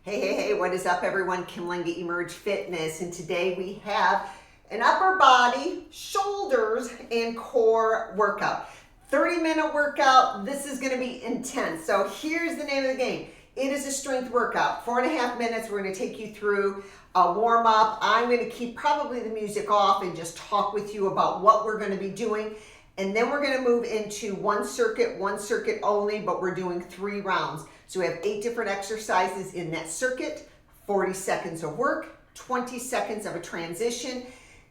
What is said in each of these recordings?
Hey, what is up everyone? Kim Lenga, Emerge Fitness, and today we have an upper body, shoulders, and core workout. 30-minute workout. This is going to be intense. So here's the name of the game. It is a strength workout. 4.5 minutes. We're going to take you through a warm up. I'm going to keep probably the music off and just talk with you about what we're going to be doing. And then we're going to move into one circuit only, but we're doing 3 rounds. So we have 8 different exercises in that circuit, 40 seconds of work, 20 seconds of a transition.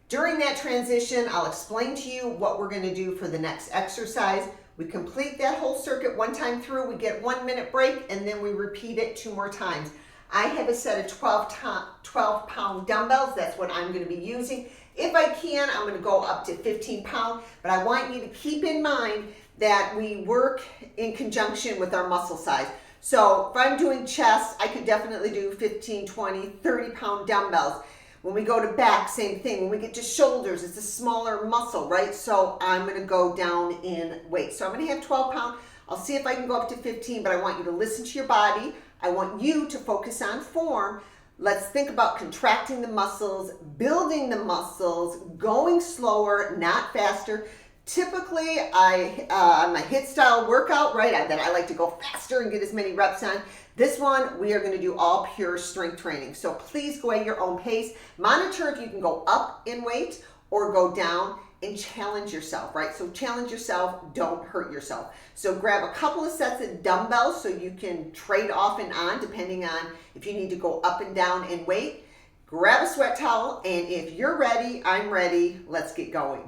During that transition, I'll explain to you what we're going to do for the next exercise. We complete that whole circuit one time through, we get 1 minute break, and then we repeat it 2 more times. I have a set of 12-pound dumbbells. That's what I'm going to be using. If I can, I'm going to go up to 15 pounds, but I want you to keep in mind that we work in conjunction with our muscle size. So if I'm doing chest, I could definitely do 15, 20, 30-pound dumbbells. When we go to back, same thing. When we get to shoulders, it's a smaller muscle, right? So I'm going to go down in weight. So I'm going to have 12 pounds. I'll see if I can go up to 15, but I want you to listen to your body. I want you to focus on form. Let's think about contracting the muscles, building the muscles, going slower, not faster. Typically, on my HIIT style workout, right, that I like to go faster and get as many reps on. This one, we are going to do all pure strength training. So please go at your own pace. Monitor if you can go up in weight or go down, and challenge yourself, right? So challenge yourself, don't hurt yourself. So grab a couple of sets of dumbbells so you can trade off and on depending on if you need to go up and down in weight. Grab a sweat towel, and if you're ready, I'm ready. Let's get going.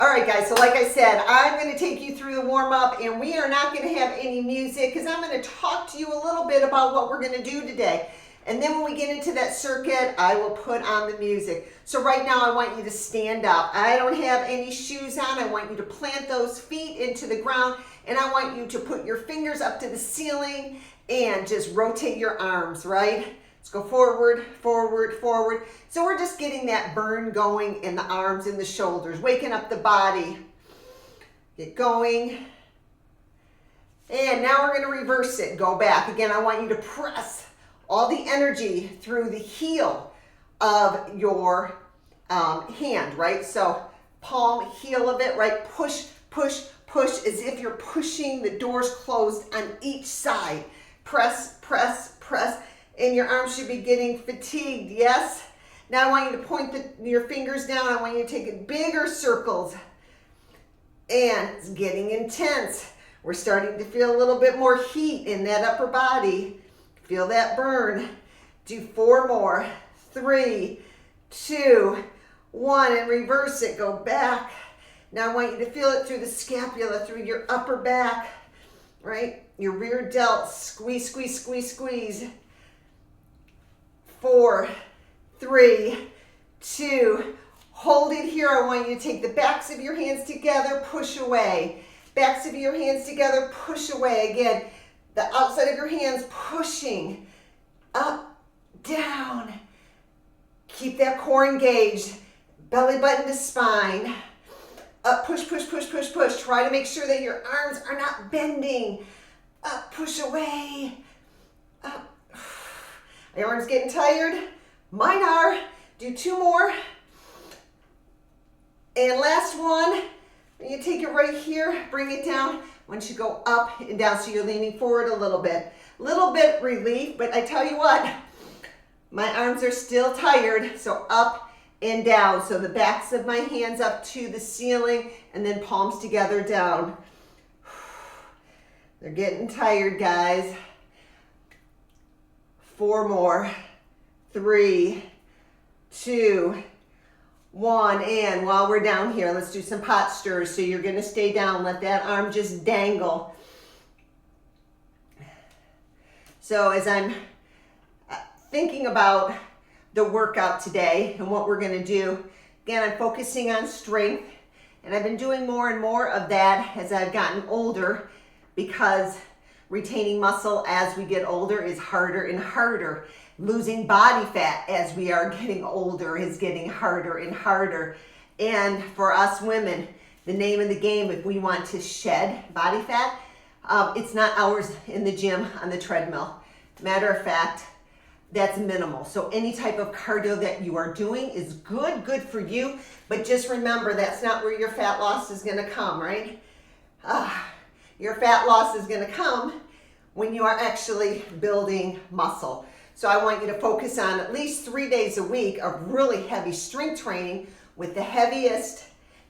All right, guys, so like I said, I'm going to take you through the warm-up, and we are not going to have any music because I'm going to talk to you a little bit about what we're going to do today. And then when we get into that circuit, I will put on the music. So right now, I want you to stand up. I don't have any shoes on. I want you to plant those feet into the ground, and I want you to put your fingers up to the ceiling and just rotate your arms, right? Let's go forward, forward, forward. So we're just getting that burn going in the arms and the shoulders, waking up the body. Get going. And now we're going to reverse it. Go back. Again, I want you to press all the energy through the heel of your hand, right? So palm, heel of it, right? Push, push, push, as if you're pushing the doors closed on each side. Press, press, press, and your arms should be getting fatigued, yes? Now I want you to point your fingers down. I want you to take bigger circles. And it's getting intense. We're starting to feel a little bit more heat in that upper body. Feel that burn. Do 4 more. 3, 2, 1, and reverse it. Go back. Now I want you to feel it through the scapula, through your upper back, right? Your rear delt. Squeeze, squeeze, squeeze, squeeze. 4, 3, 2, hold it here. I want you to take the backs of your hands together, push away. Backs of your hands together, push away. Again, the outside of your hands pushing up, down. Keep that core engaged. Belly button to spine. Up, push, push, push, push, push. Try to make sure that your arms are not bending. Up, push away. Up. Your arms getting tired? Mine are. Do 2 more. And last one. You take it right here, bring it down. Once you go up and down, so you're leaning forward a little bit. Little bit relief, but I tell you what, my arms are still tired, so up and down. So the backs of my hands up to the ceiling, and then palms together down. They're getting tired, guys. 4 more. 3, 2, 1, and while we're down here, let's do some pot stirs. So you're going to stay down, let that arm just dangle. So as I'm thinking about the workout today and what we're going to do, again, I'm focusing on strength, and I've been doing more and more of that as I've gotten older, because retaining muscle as we get older is harder and harder. Losing body fat as we are getting older is getting harder and harder. And for us women, the name of the game, if we want to shed body fat, it's not hours in the gym on the treadmill. Matter of fact, that's minimal. So any type of cardio that you are doing is good for you, but just remember that's not where your fat loss is gonna come, right? Your fat loss is gonna come when you are actually building muscle. So I want you to focus on at least 3 days a week of really heavy strength training with the heaviest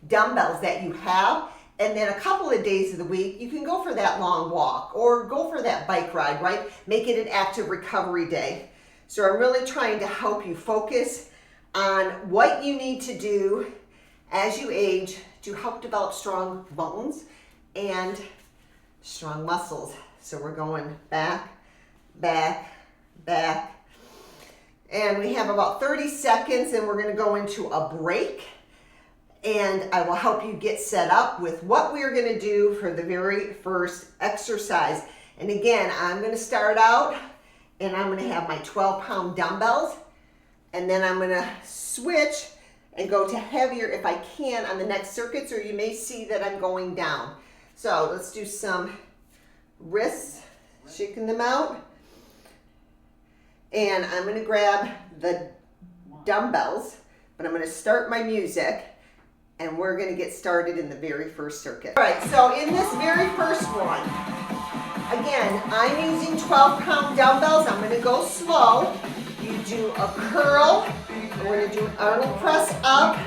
dumbbells that you have. And then a couple of days of the week, you can go for that long walk or go for that bike ride, right? Make it an active recovery day. So I'm really trying to help you focus on what you need to do as you age to help develop strong bones and strong muscles. So we're going back, back, back. And we have about 30 seconds and we're gonna go into a break. And I will help you get set up with what we are gonna do for the very first exercise. And again, I'm gonna start out and I'm gonna have my 12-pound dumbbells, and then I'm gonna switch and go to heavier if I can on the next circuits, or you may see that I'm going down. So let's do some wrists, shaking them out. And I'm gonna grab the dumbbells, but I'm gonna start my music, and we're gonna get started in the very first circuit. All right, so in this very first one, again, I'm using 12-pound dumbbells. I'm gonna go slow. You do a curl, and we're gonna do an Arnold press up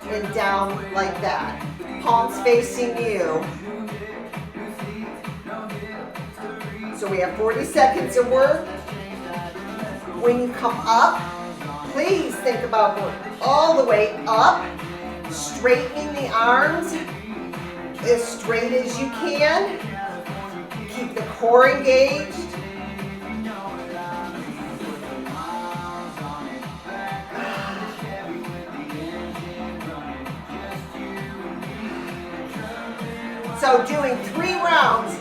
and down like that. Palms facing you. So we have 40 seconds of work. When you come up, please think about going all the way up, straightening the arms as straight as you can. Keep the core engaged. So doing 3 rounds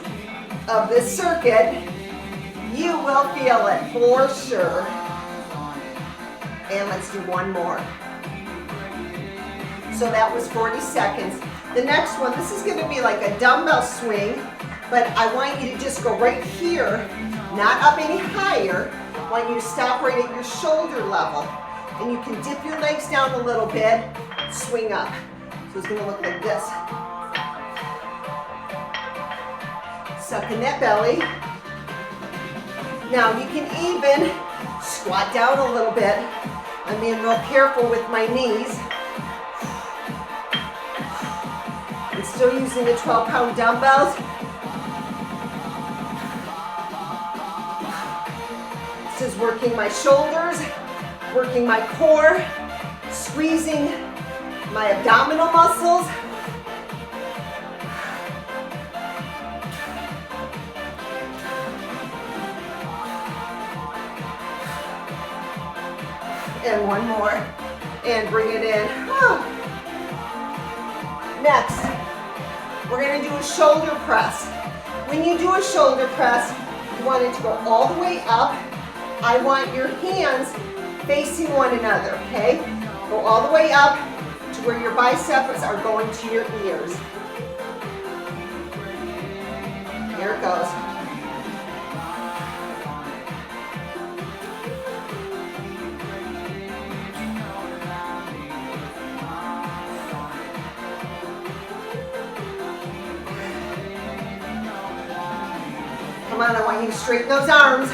of this circuit, you will feel it for sure. And let's do one more. So that was 40 seconds. The next one, this is gonna be like a dumbbell swing, but I want you to just go right here, not up any higher. I want you to stop right at your shoulder level. And you can dip your legs down a little bit, swing up. So it's gonna look like this. Suck in that belly. Now you can even squat down a little bit. I'm being real careful with my knees. I'm still using the 12-pound dumbbells. This is working my shoulders, working my core, squeezing my abdominal muscles. And one more, and bring it in. Next, we're gonna do a shoulder press. When you do a shoulder press, you want it to go all the way up. I want your hands facing one another, okay? Go all the way up to where your biceps are going to your ears. Here it goes. Come on, I want you to straighten those arms.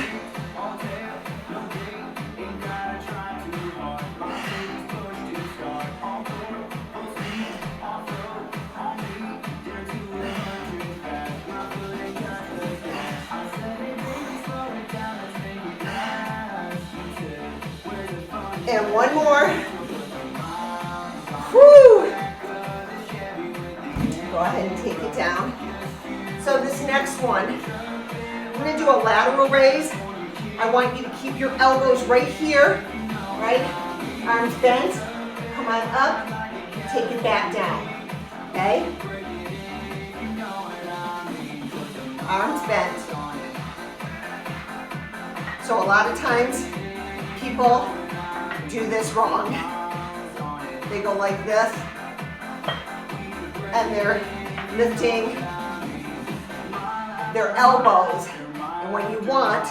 And one more. Whew. Go ahead and take it down. So this next one, I'm going to do a lateral raise. I want you to keep your elbows right here, right? Arms bent. Come on up. Take it back down. Okay? Arms bent. So a lot of times people do this wrong. They go like this, and they're lifting their elbows. And what you want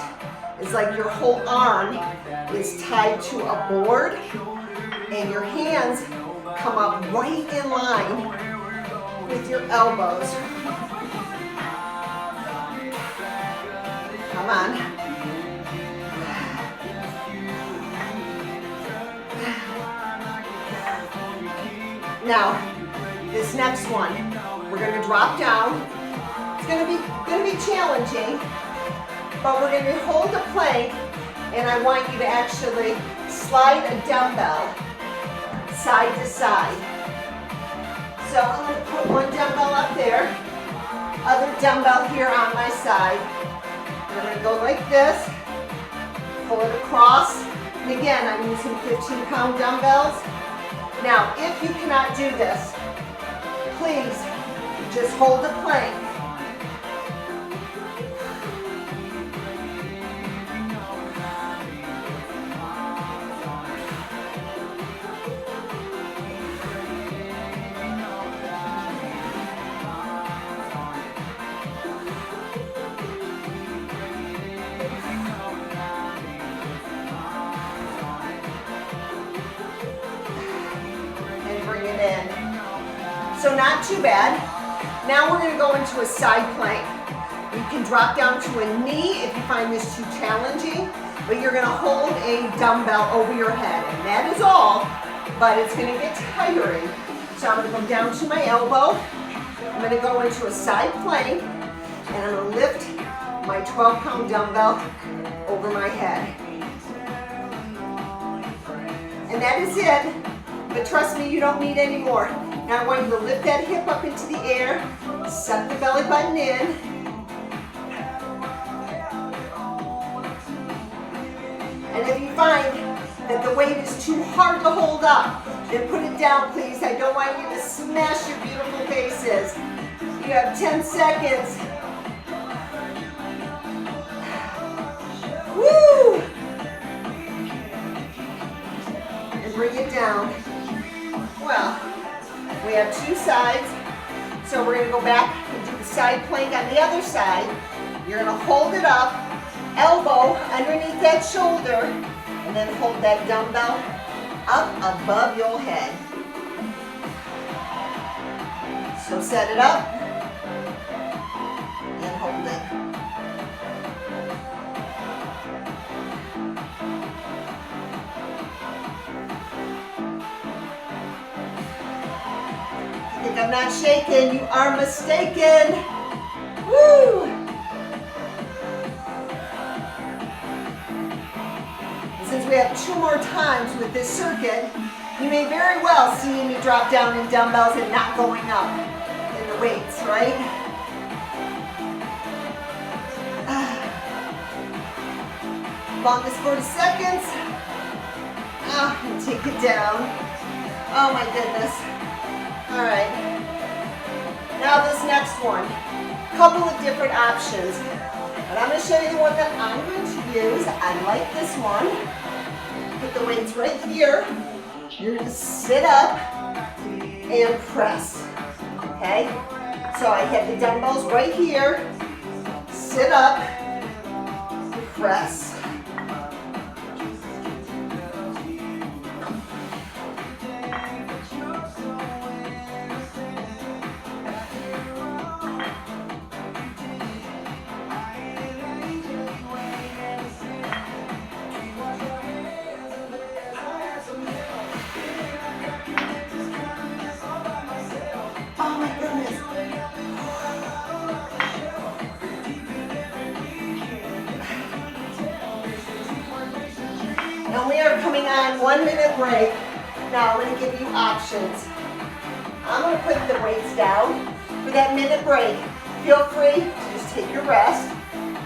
is like your whole arm is tied to a board and your hands come up right in line with your elbows. Come on. Now, this next one, we're going to drop down. It's going to be challenging, but we're going to hold a plank, and I want you to actually slide a dumbbell side to side. So I'm going to put one dumbbell up there, other dumbbell here on my side. We're going to go like this, pull it across, and again, I'm using 15-pound dumbbells. Now, if you cannot do this, please just hold the plank. So not too bad. Now we're going to go into a side plank. You can drop down to a knee if you find this too challenging, but you're going to hold a dumbbell over your head, and that is all, but it's going to get tiring. So I'm going to go down to my elbow. I'm going to go into a side plank, and I'm going to lift my 12-pound dumbbell over my head. And that is it, but trust me, you don't need any more. Now I want you to lift that hip up into the air, suck the belly button in. And if you find that the weight is too hard to hold up, then put it down, please. I don't want you to smash your beautiful faces. You have 10 seconds. Woo! And bring it down. Well, we have two sides, so we're going to go back and do the side plank on the other side. You're going to hold it up, elbow underneath that shoulder, and then hold that dumbbell up above your head. So set it up and hold it. I'm not shaking, you are mistaken. Woo! Since we have 2 more times with this circuit, you may very well see me drop down in dumbbells and not going up in the weights, right? Longest 40 seconds. And take it down. Oh my goodness. All right, now this next one, couple of different options, but I'm going to show you the one that I'm going to use. I like this one. Put the weights right here. You're going to sit up and press, okay? So I have the dumbbells right here, sit up, press. And we are coming on 1 minute break. Now I'm going to give you options. I'm going to put the weights down for that minute break. Feel free to just take your rest,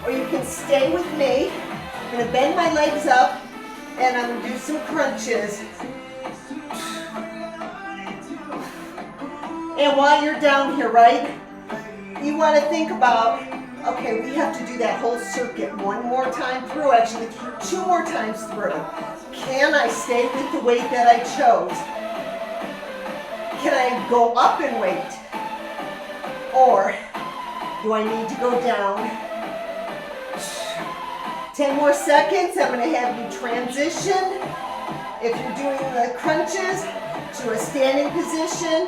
or you can stay with me. I'm going to bend my legs up, and I'm going to do some crunches. And while you're down here, right, you want to think about, okay, we have to do that whole circuit 1 more time through, actually 2 more times through. Can I stay with the weight that I chose? Can I go up in weight? Or do I need to go down 10 more seconds. I'm going to have you transition, if you're doing the crunches, to a standing position.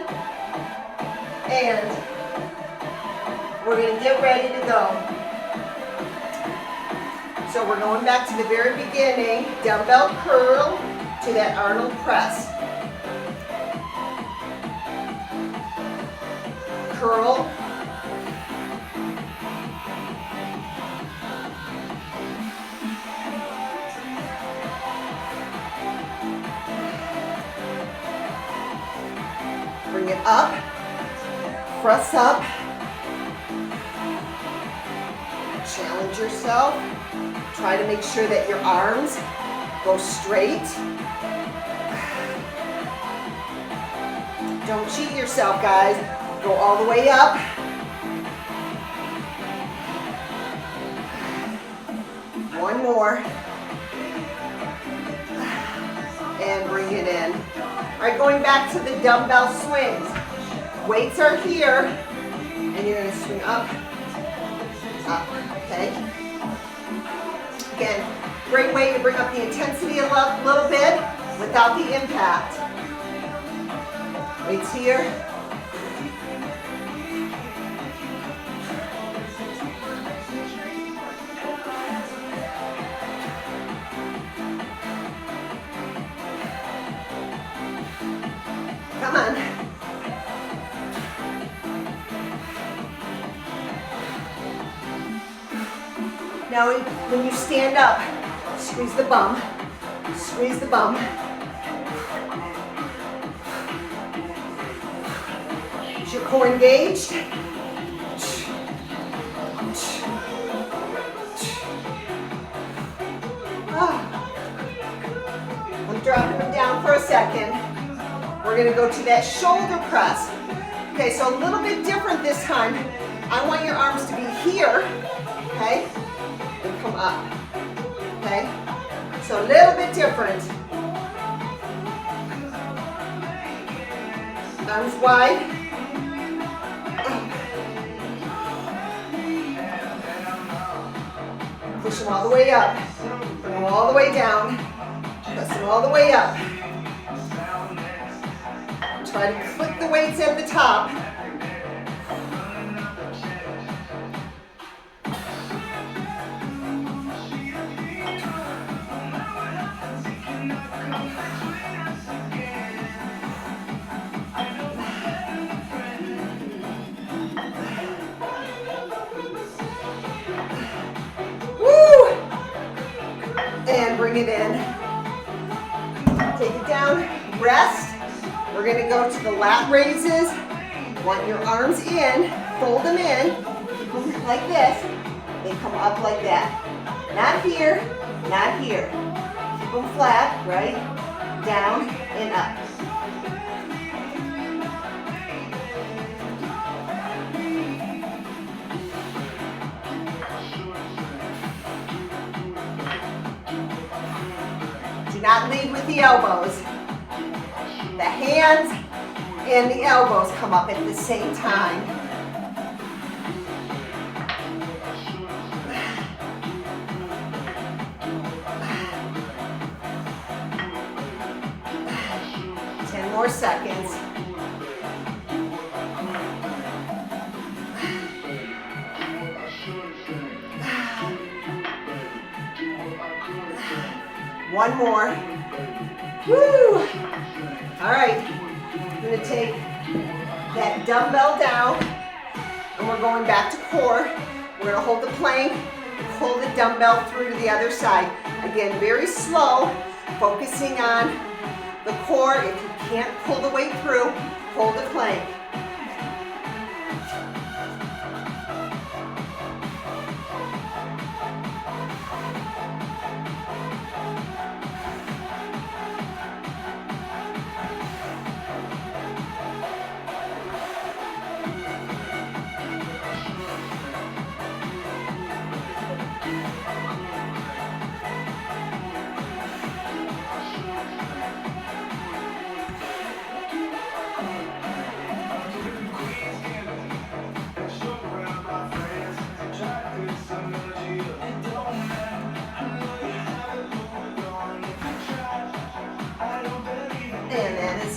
And we're going to get ready to go. So we're going back to the very beginning, dumbbell curl to that Arnold press. Curl. Bring it up, press up, challenge yourself. Try to make sure that your arms go straight. Don't cheat yourself, guys. Go all the way up. One more. And bring it in. All right, going back to the dumbbell swings. Weights are here, and you're going to swing up, okay? Again, great way to bring up the intensity a little bit without the impact. Weights here. Come on. Now when you stand up, squeeze the bum, squeeze the bum. Is your core engaged? I'm dropping them down for a second. We're going to go to that shoulder press. Okay, so a little bit different this time. I want your arms to be here, okay, and come up, okay? So a little bit different. Arms wide. Push them all the way up. Bring them all the way down. Press them all the way up. Try to click the weights at the top. Woo! And bring it in. Take it down. Rest. We're going to go to the lat raises. Want your arms in, fold them in, keep them like this. They come up like that. Not here, not here. Keep them flat, right? Down and up. Do not lead with the elbows. The hands and the elbows come up at the same time. More seconds. One more. Woo! All right. I'm going to take that dumbbell down and we're going back to core. We're going to hold the plank, pull the dumbbell through to the other side. Again, very slow, focusing on the core. If you can't pull the weight through, hold the plank.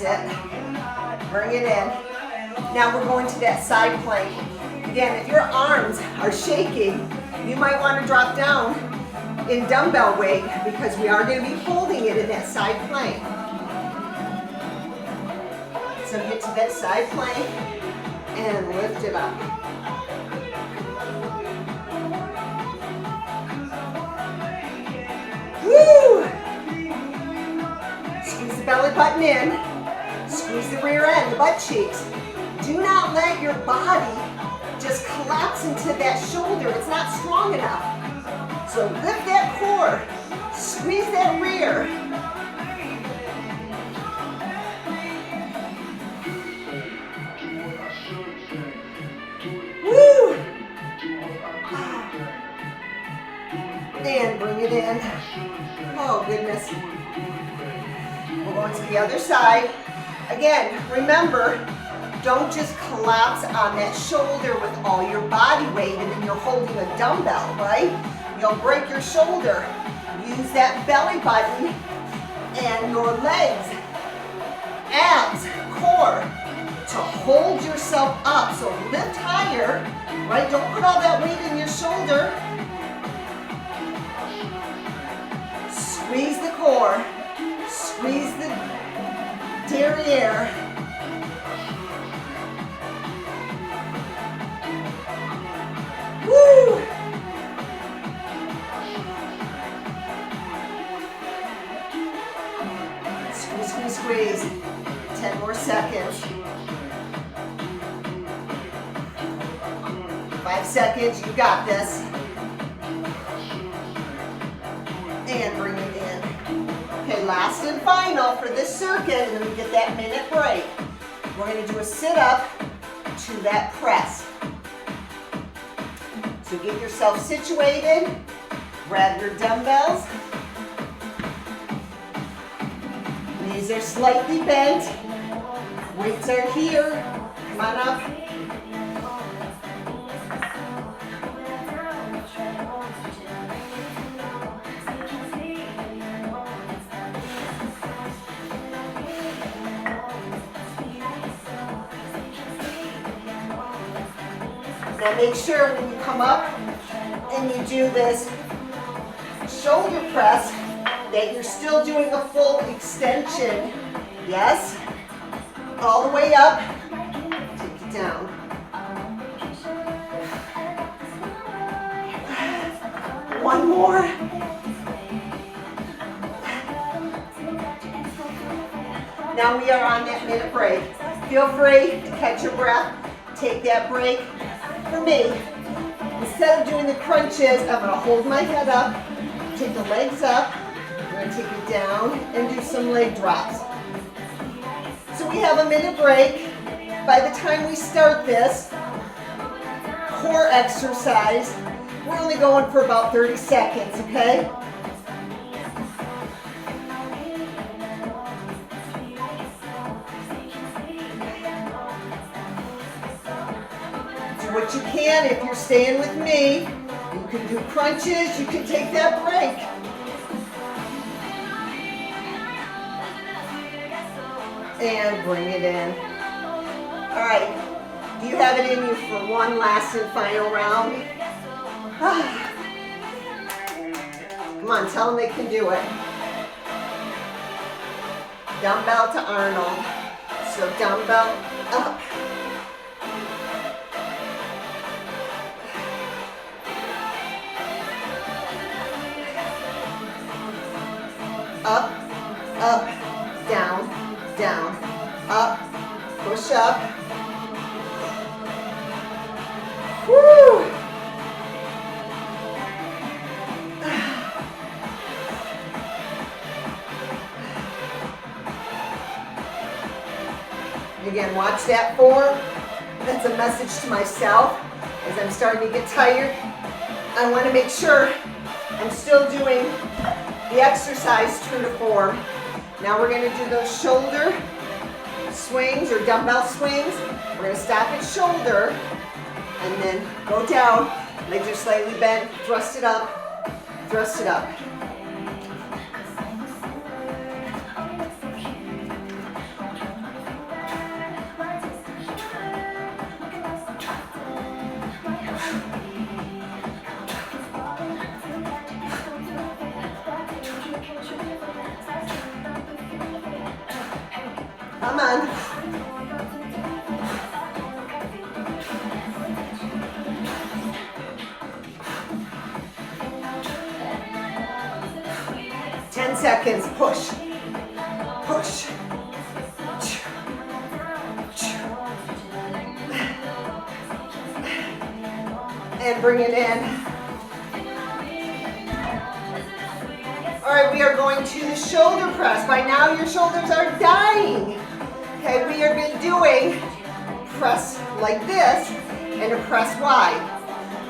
it. Bring it in. Now we're going to that side plank. Again, if your arms are shaking, you might want to drop down in dumbbell weight because we are going to be holding it in that side plank. So get to that side plank and lift it up. Woo! Squeeze the belly button in. Squeeze the rear end, the butt cheeks. Do not let your body just collapse into that shoulder. It's not strong enough. So lift that core. Squeeze that rear. Woo! And bring it in. Oh, goodness. We're going to the other side. Again, remember, don't just collapse on that shoulder with all your body weight and then you're holding a dumbbell, right? You'll break your shoulder. Use that belly button and your legs, abs, core to hold yourself up. So lift higher, right? Don't put all that weight in your shoulder. Squeeze the core. Squeeze the derriere. Woo! Squeeze, squeeze, squeeze. 10 more seconds. 5 seconds, you got this. And bring it in. Okay, last and final for this circuit, and then we get that minute break. We're going to do a sit-up to that press. So get yourself situated, grab your dumbbells. Knees are slightly bent, weights are here. Come on up. Now make sure when you come up and you do this shoulder press that you're still doing a full extension. Yes? All the way up. Take it down. One more. Now we are on that minute break. Feel free to catch your breath. Take that break. For me, instead of doing the crunches, I'm going to hold my head up, take the legs up, I'm going to take it down and do some leg drops. So we have a minute break. By the time we start this core exercise, we're only going for about 30 seconds, okay? What you can, if you're staying with me, you can do crunches, you can take that break. And bring it in. All right, do you have it in you for one last and final round? Come on, tell them they can do it. Dumbbell to Arnold. So dumbbell up. Up, up, down, down, up, push up. Woo! Again, watch that form. That's a message to myself as I'm starting to get tired. I want to make sure I'm still doing the exercise true to form. Now we're going to do those shoulder swings or dumbbell swings. We're going to stop at shoulder and then go down. Legs are slightly bent. Thrust it up. Thrust it up. Come on. Seconds. Push. Push. And bring it in. All right, we are going to the shoulder press. By now your shoulders are dying. Okay, we are doing press like this and a press wide.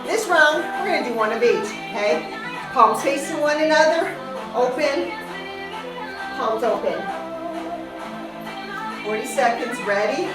This round, we're going to do one of each, okay? Palms facing one another, open, palms open. 40 seconds, ready?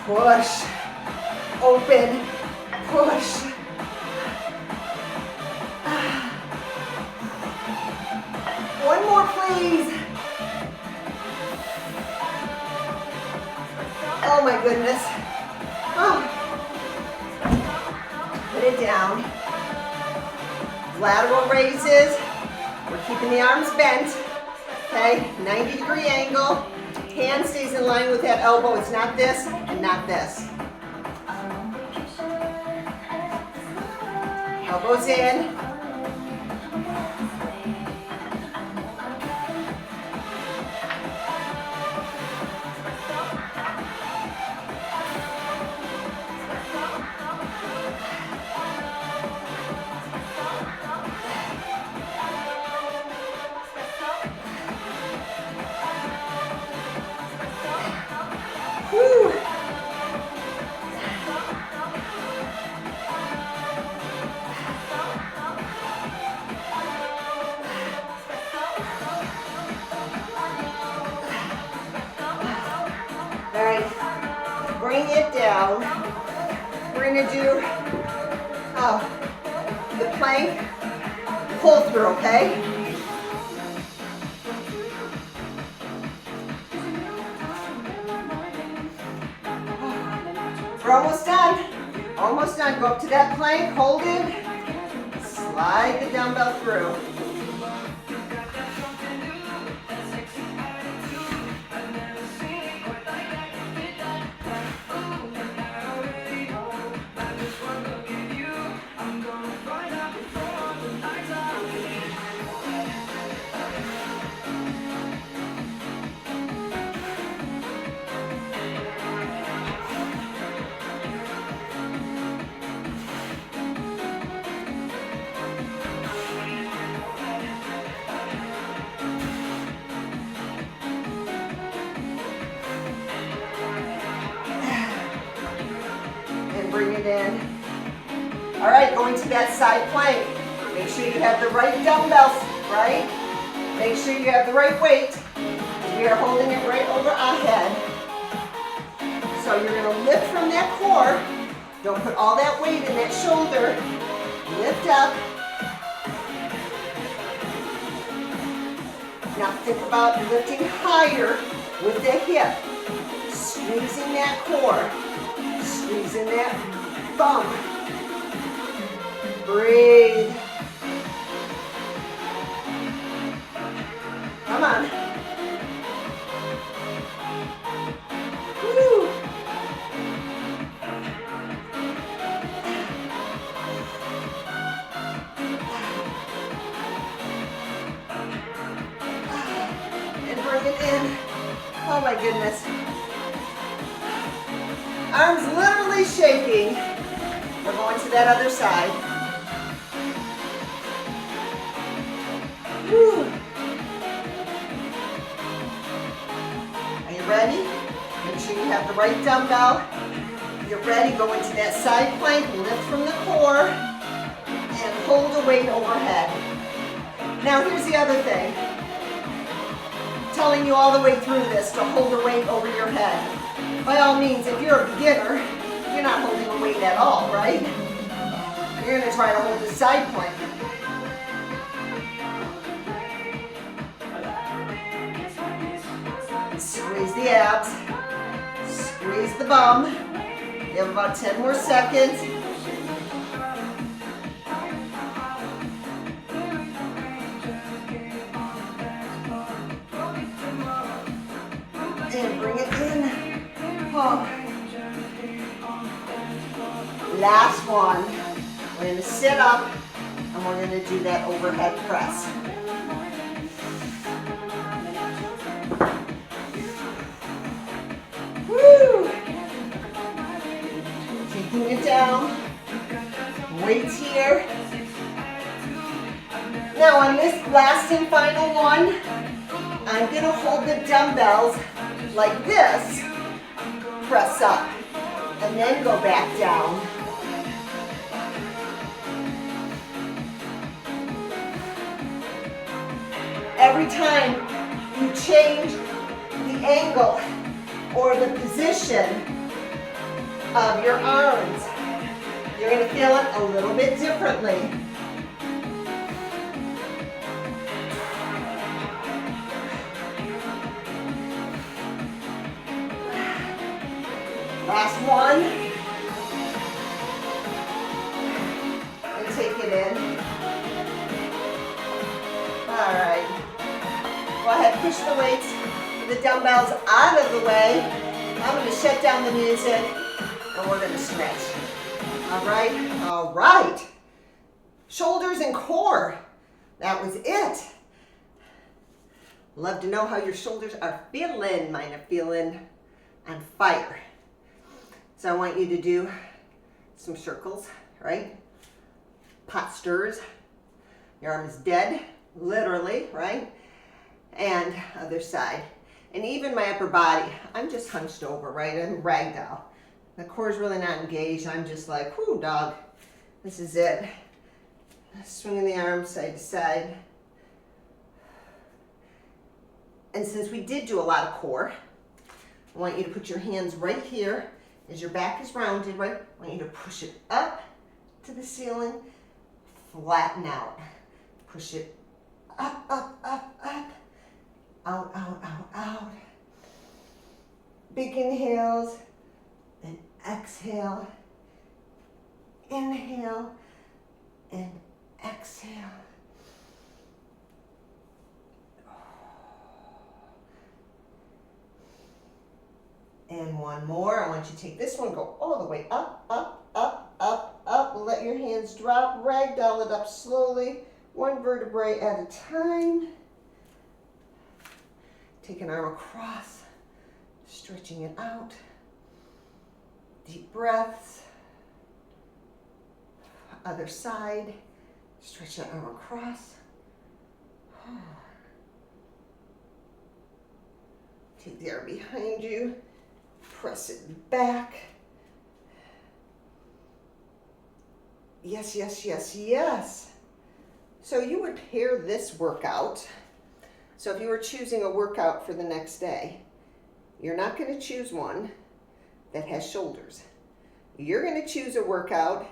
Push, open, push. One more, please. Oh my goodness. Oh. Put it down. Lateral raises. We're keeping the arms bent. Okay, 90-degree angle. Hand stays in line with that elbow. It's not this and not this. Elbows in. Woo. All right, bring it down. We're going to do the plank pull through, okay? We're almost done. Almost done. Go up to that plank, hold it, slide the dumbbell through. Bring it in. All right, going to that side plank. Make sure you have the right dumbbells, right? Make sure you have the right weight. We are holding it right over our head. So you're going to lift from that core. Don't put all that weight in that shoulder. Lift up. Now think about lifting higher with the hip. Squeezing that core. Squeezing that bum. Breathe. Come on. Woo. And bring it in. Oh my goodness. Arms literally shaking. We're going to that other side. Woo. Are you ready? Make sure you have the right dumbbell. You're ready. Go into that side plank. Lift from the core. And hold the weight overhead. Now here's the other thing. I'm telling you all the way through this to hold the weight over your head. By all means, if you're a beginner, you're not holding a weight at all, right? You're going to try to hold the side plank. Squeeze the abs. Squeeze the bum. You have about 10 more seconds. And bring it in. Oh. Last one. We're going to sit up and we're going to do that overhead press. Woo! Taking it down. Weights here. Now on this last and final one, I'm going to hold the dumbbells like this, press up, and then go back down. Every time you change the angle or the position of your arms, you're going to feel it a little bit differently. Last one. And take it in. All right. Go ahead, push the weights, the dumbbells out of the way. I'm going to shut down the music and we're going to stretch. All right? All right. Shoulders and core. That was it. Love to know how your shoulders are feeling. Mine are feeling on fire. So I want you to do some circles, right? Pot stirs. Your arm is dead, literally, right? And other side. And even my upper body, I'm just hunched over, right? I'm ragdoll. The core is really not engaged. I'm just like, whoo, dog. This is it. Swinging the arms side to side. And since we did do a lot of core, I want you to put your hands right here as your back is rounded, right? I want you to push it up to the ceiling, flatten out. Push it up, up, up, up. Out, out, out, out. Big inhales, then exhale. Inhale and exhale. And one more. I want you to take this one, go all the way up, up, up, up, up. Let your hands drop. Ragdoll it up slowly, one vertebrae at a time. Take an arm across, stretching it out. Deep breaths. Other side. Stretch that arm across. Take the arm behind you. Press it back. Yes, yes, yes, yes. So you would pair this workout. So if you were choosing a workout for the next day, you're not going to choose one that has shoulders. You're going to choose a workout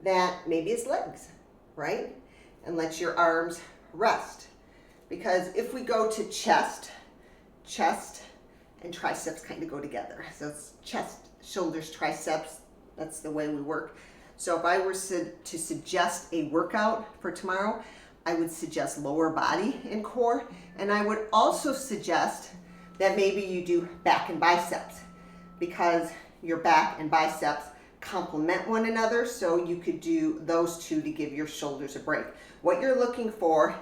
that maybe is legs, right? And let your arms rest. Because if we go to chest and triceps kind of go together. So it's chest, shoulders, triceps. That's the way we work. So if I were to suggest a workout for tomorrow, I would suggest lower body and core. And I would also suggest that maybe you do back and biceps, because your back and biceps complement one another. So you could do those two to give your shoulders a break. What you're looking for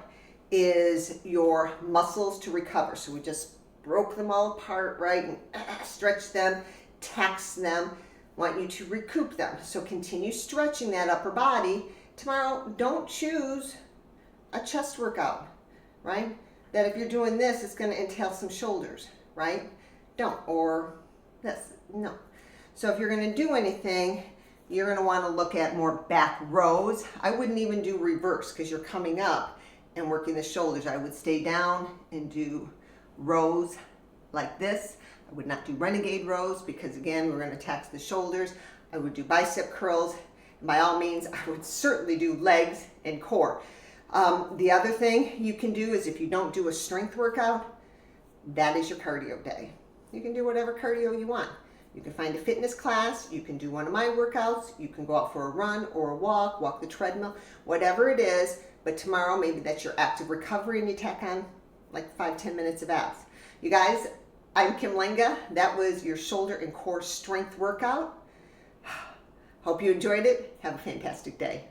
is your muscles to recover. So we just broke them all apart, right? And stretch them, tax them. Want you to recoup them. So continue stretching that upper body. Tomorrow, don't choose a chest workout, right? That if you're doing this, it's going to entail some shoulders, right? Don't. Or this. No. So if you're going to do anything, you're going to want to look at more back rows. I wouldn't even do reverse because you're coming up and working the shoulders. I would stay down and do rows like this. I would not do renegade rows because again, we're going to tax the shoulders. I would do bicep curls by all means, I would certainly do legs and core. The other thing you can do is if you don't do a strength workout, that is your cardio day. You can do whatever cardio you want. You can find a fitness class, you can do one of my workouts, you can go out for a run or a walk the treadmill, whatever it is, but tomorrow maybe that's your active recovery and you tack on like 5-10 minutes of abs. You guys, I'm Kim Lenga. That was your shoulder and core strength workout. Hope you enjoyed it. Have a fantastic day.